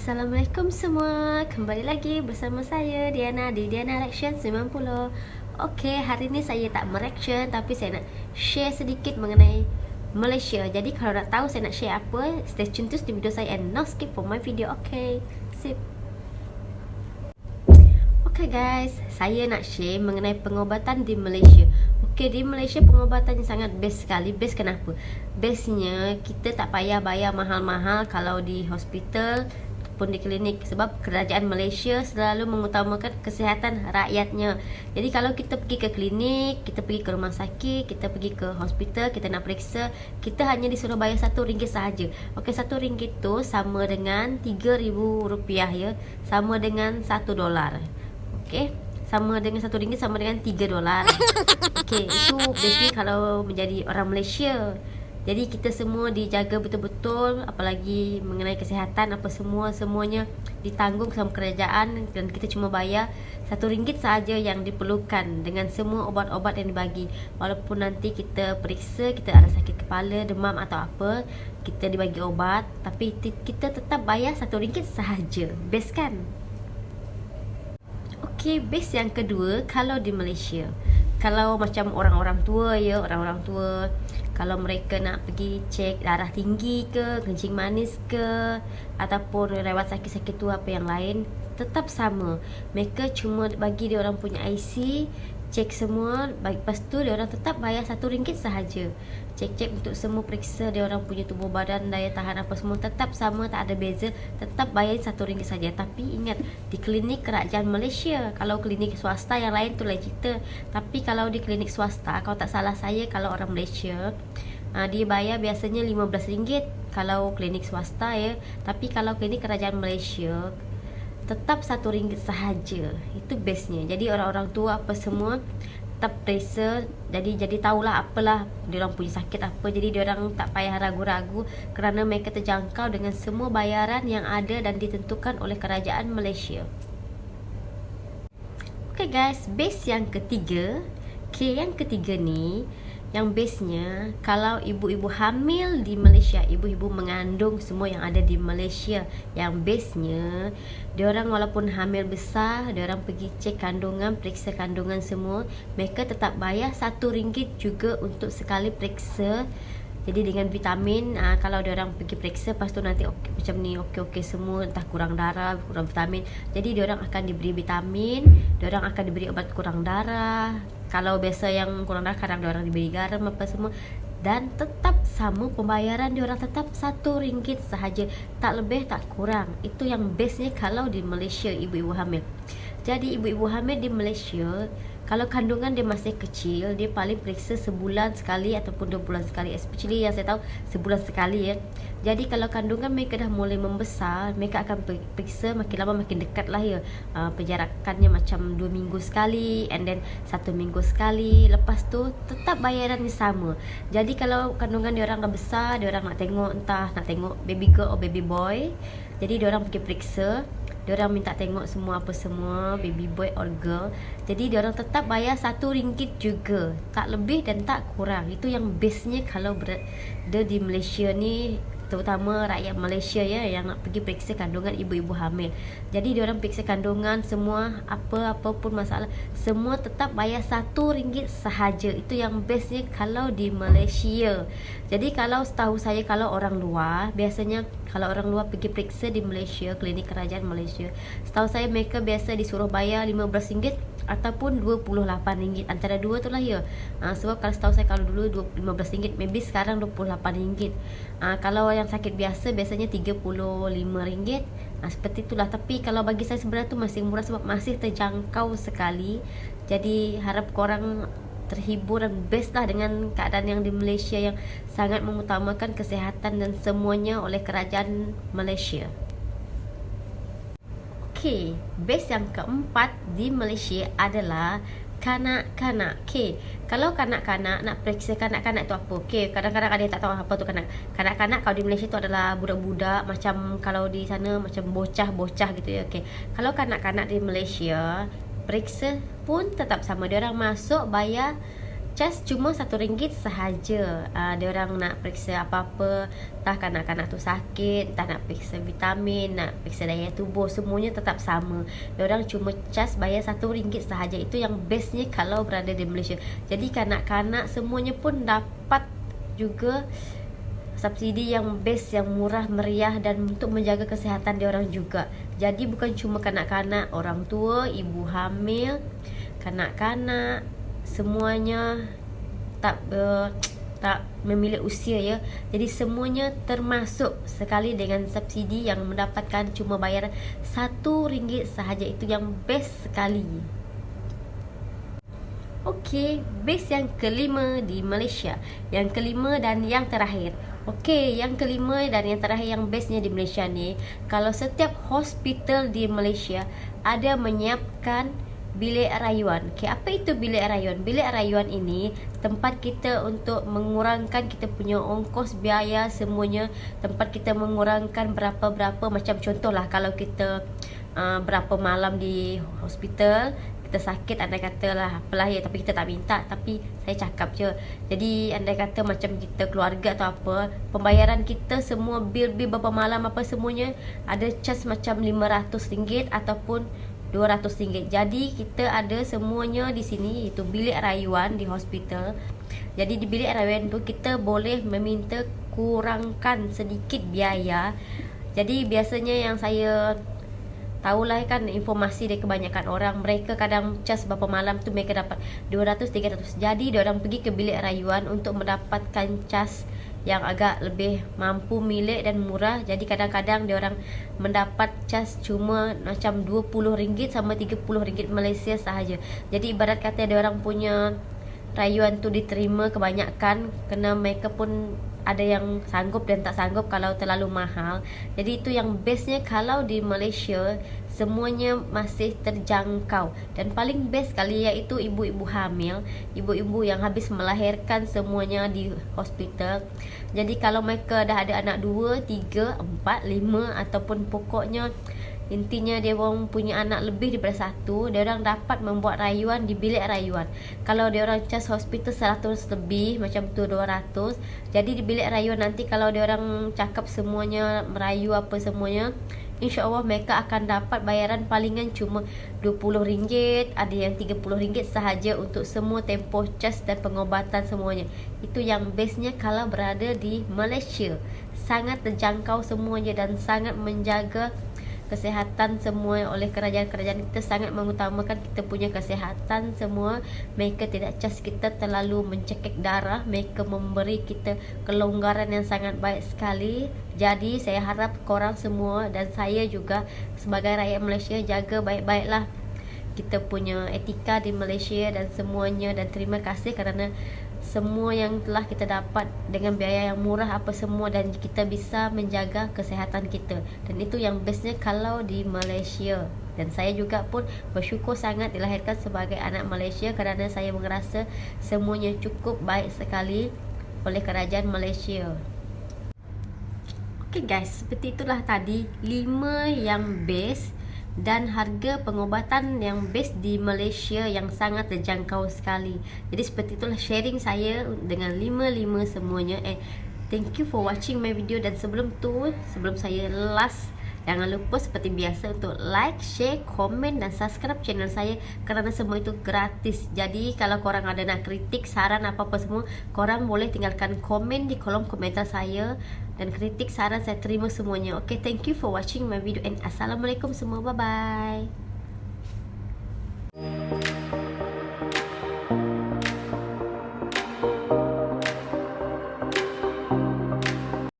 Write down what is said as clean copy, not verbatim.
Assalamualaikum semua. Kembali lagi bersama saya Diana di Diana Reaction 90. Okey, hari ni saya tak mereaction tapi saya nak share sedikit mengenai Malaysia. Jadi kalau nak tahu saya nak share apa, stay tune terus di video saya and no skip for my video. Okey, sip. Okay guys, saya nak share mengenai pengobatan di Malaysia. Okay, di Malaysia pengobatan sangat best sekali. Best kenapa? Bestnya kita tak payah bayar mahal-mahal kalau di hospital pun di klinik, sebab kerajaan Malaysia selalu mengutamakan kesihatan rakyatnya. Jadi kalau kita pergi ke klinik, kita pergi ke rumah sakit, kita pergi ke hospital, kita nak periksa, kita hanya disuruh bayar RM1 sahaja. Okey, RM1 tu sama dengan RM3,000 ya, sama dengan $1. Okey, sama dengan RM1 sama dengan $3. Okey, itu basically kalau menjadi orang Malaysia. Jadi kita semua dijaga betul-betul, apalagi mengenai kesihatan, apa semuanya ditanggung sama kerajaan dan kita cuma bayar RM1 sahaja yang diperlukan dengan semua ubat-ubat yang dibagi. Walaupun nanti kita periksa, kita ada sakit kepala, demam atau apa, kita dibagi obat, tapi kita tetap bayar RM1 sahaja. Best kan? Okey, best yang kedua kalau di Malaysia. Kalau macam orang-orang tua ya, orang-orang tua, kalau mereka nak pergi cek darah tinggi ke, kencing manis ke, ataupun rawat sakit-sakit tua apa yang lain, tetap sama. Mereka cuma bagi dia orang punya IC, cek semua, lepas tu dia orang tetap bayar RM1 sahaja. Cek-cek untuk semua, periksa dia orang punya tubuh badan, daya tahan apa semua, tetap sama, tak ada beza, tetap bayar RM1 saja. Tapi ingat, di klinik kerajaan Malaysia. Kalau klinik swasta yang lain tu lain cerita. Tapi kalau di klinik swasta, kalau tak salah saya, kalau orang Malaysia, dia bayar biasanya RM15 kalau klinik swasta ya. Tapi kalau klinik kerajaan Malaysia, tetap RM1 sahaja. Itu bestnya. Jadi orang-orang tua apa semua tetap periksa, jadi tahulah apalah diorang punya sakit apa. Jadi diorang tak payah ragu-ragu kerana mereka terjangkau dengan semua bayaran yang ada dan ditentukan oleh kerajaan Malaysia. Okay guys, best yang ketiga. Okay, yang ketiga ni, yang bestnya kalau ibu-ibu hamil di Malaysia, ibu-ibu mengandung semua yang ada di Malaysia, yang bestnya diorang walaupun hamil besar, diorang pergi cek kandungan, periksa kandungan semua, mereka tetap bayar RM1 juga untuk sekali periksa. Jadi dengan vitamin, kalau diorang pergi periksa, lepas tu nanti macam ni okey semua, entah kurang darah, kurang vitamin, jadi diorang akan diberi vitamin, diorang akan diberi obat kurang darah. Kalau biasa yang kurang darah, kadang diorang diberi garam apa semua. Dan tetap sama pembayaran diorang, tetap RM1 sahaja, tak lebih tak kurang. Itu yang bestnya kalau di Malaysia ibu-ibu hamil. Jadi ibu-ibu hamil di Malaysia, kalau kandungan dia masih kecil, dia paling periksa sebulan sekali ataupun 2 bulan sekali. Especially yang saya tahu sebulan sekali ya. Jadi kalau kandungan mereka dah mulai membesar, mereka akan periksa makin lama makin dekat lah ya. Penjarakannya macam 2 minggu sekali, and then 1 minggu sekali. Lepas tu tetap bayarannya sama. Jadi kalau kandungan dia orang dah besar, dia orang nak tengok, entah nak tengok baby girl atau baby boy, jadi dia orang pergi periksa, diorang minta tengok semua apa semua, baby boy or girl. Jadi diorang tetap bayar RM1 juga, tak lebih dan tak kurang. Itu yang bestnya kalau berada di Malaysia ni, terutama rakyat Malaysia ya, yang nak pergi periksa kandungan ibu-ibu hamil. Jadi diorang periksa kandungan semua, apa pun masalah, semua tetap bayar RM1 sahaja. Itu yang bestnya kalau di Malaysia. Jadi kalau setahu saya, kalau orang luar, biasanya kalau orang luar pergi periksa di Malaysia, klinik kerajaan Malaysia, setahu saya mereka biasa disuruh bayar RM15 ataupun RM28, antara dua tu lah ya. Sebab kalau setahu saya, kalau dulu RM15, maybe sekarang RM28. Kalau yang sakit biasa biasanya RM35. Seperti itulah. Tapi kalau bagi saya sebenarnya tu masih murah, sebab masih terjangkau sekali. Jadi harap korang terhibur dan best lah dengan keadaan yang di Malaysia, yang sangat mengutamakan kesihatan dan semuanya oleh kerajaan Malaysia. Okay, best yang keempat di Malaysia adalah kanak-kanak. Okay, kalau kanak-kanak, nak periksa kanak-kanak tu apa? Okay, kadang-kadang ada yang tak tahu apa tu kanak-kanak. Kalau di Malaysia tu adalah budak-budak, macam kalau di sana macam bocah-bocah gitu ya. Okay, kalau kanak-kanak di Malaysia, periksa pun tetap sama. Diorang masuk bayar cas cuma RM1 sahaja. Dia orang nak periksa apa-apa, entah kanak-kanak tu sakit, entah nak periksa vitamin, nak periksa daya tubuh, semuanya tetap sama. Dia orang cuma cas bayar RM1 sahaja. Itu yang bestnya kalau berada di Malaysia. Jadi kanak-kanak semuanya pun dapat juga subsidi yang best, yang murah meriah dan untuk menjaga kesihatan dia orang juga. Jadi bukan cuma kanak-kanak, orang tua, ibu hamil, kanak-kanak, semuanya tak memilih usia ya. Jadi semuanya termasuk sekali dengan subsidi yang mendapatkan cuma bayaran RM1 sahaja. Itu yang best sekali. Okey, base yang kelima di Malaysia. Yang kelima dan yang terakhir. Okey, yang kelima dan yang terakhir yang bestnya di Malaysia ni, kalau setiap hospital di Malaysia ada menyiapkan bilik rayuan. Okey, apa itu bilik rayuan? Bilik rayuan ini tempat kita untuk mengurangkan kita punya ongkos biaya semuanya. Tempat kita mengurangkan berapa-berapa, macam contohlah kalau kita berapa malam di hospital, kita sakit, andai katalah apalah ya, tapi kita tak minta, tapi saya cakap je. Jadi andai kata macam kita keluarga atau apa, pembayaran kita semua bil-bil berapa malam apa semuanya ada cas macam RM500 ataupun RM200. Jadi kita ada semuanya di sini, itu bilik rayuan di hospital. Jadi di bilik rayuan tu kita boleh meminta kurangkan sedikit biaya. Jadi biasanya yang saya tahulah kan, informasi dari kebanyakan orang, mereka kadang cas berapa malam tu mereka dapat 200-300. Jadi diorang pergi ke bilik rayuan untuk mendapatkan cas yang agak lebih mampu milik dan murah. Jadi kadang-kadang diorang mendapat cas cuma macam RM20 sama RM30 Malaysia sahaja. Jadi ibarat kata diorang punya rayuan tu diterima kebanyakan, kerana mereka pun ada yang sanggup dan tak sanggup kalau terlalu mahal. Jadi itu yang bestnya kalau di Malaysia semuanya masih terjangkau. Dan paling best kali iaitu ibu-ibu hamil, ibu-ibu yang habis melahirkan semuanya di hospital. Jadi kalau mereka dah ada anak 2, 3, 4, 5 ataupun pokoknya intinya dia orang punya anak lebih daripada 1, dia orang dapat membuat rayuan di bilik rayuan. Kalau dia orang cas hospital 100 lebih, macam tu 200. Jadi di bilik rayuan nanti kalau dia orang cakap semuanya merayu apa semuanya, insya-Allah mereka akan dapat bayaran palingan cuma RM20, ada yang RM30 sahaja untuk semua tempoh cas dan pengobatan semuanya. Itu yang bestnya kalau berada di Malaysia. Sangat terjangkau semuanya dan sangat menjaga kesihatan semua oleh kerajaan-kerajaan kita, sangat mengutamakan kita punya kesihatan semua. Mereka tidak cas kita terlalu mencekik darah, mereka memberi kita kelonggaran yang sangat baik sekali. Jadi saya harap korang semua dan saya juga sebagai rakyat Malaysia jaga baik-baiklah kita punya etika di Malaysia dan semuanya. Dan terima kasih kerana semua yang telah kita dapat dengan biaya yang murah apa semua, dan kita bisa menjaga kesihatan kita. Dan itu yang bestnya kalau di Malaysia. Dan saya juga pun bersyukur sangat dilahirkan sebagai anak Malaysia kerana saya merasa semuanya cukup baik sekali oleh kerajaan Malaysia. Okay guys, seperti itulah tadi 5 yang best dan harga pengobatan yang best di Malaysia yang sangat terjangkau sekali. Jadi seperti itulah sharing saya dengan 5 semuanya. Thank you for watching my video. Dan sebelum saya last, jangan lupa seperti biasa untuk like, share, komen dan subscribe channel saya kerana semua itu gratis. Jadi kalau korang ada nak kritik, saran apa-apa semua, korang boleh tinggalkan komen di kolom komentar saya. Dan kritik, saran saya terima semuanya. Okay, thank you for watching my video and Assalamualaikum semua. Bye-bye.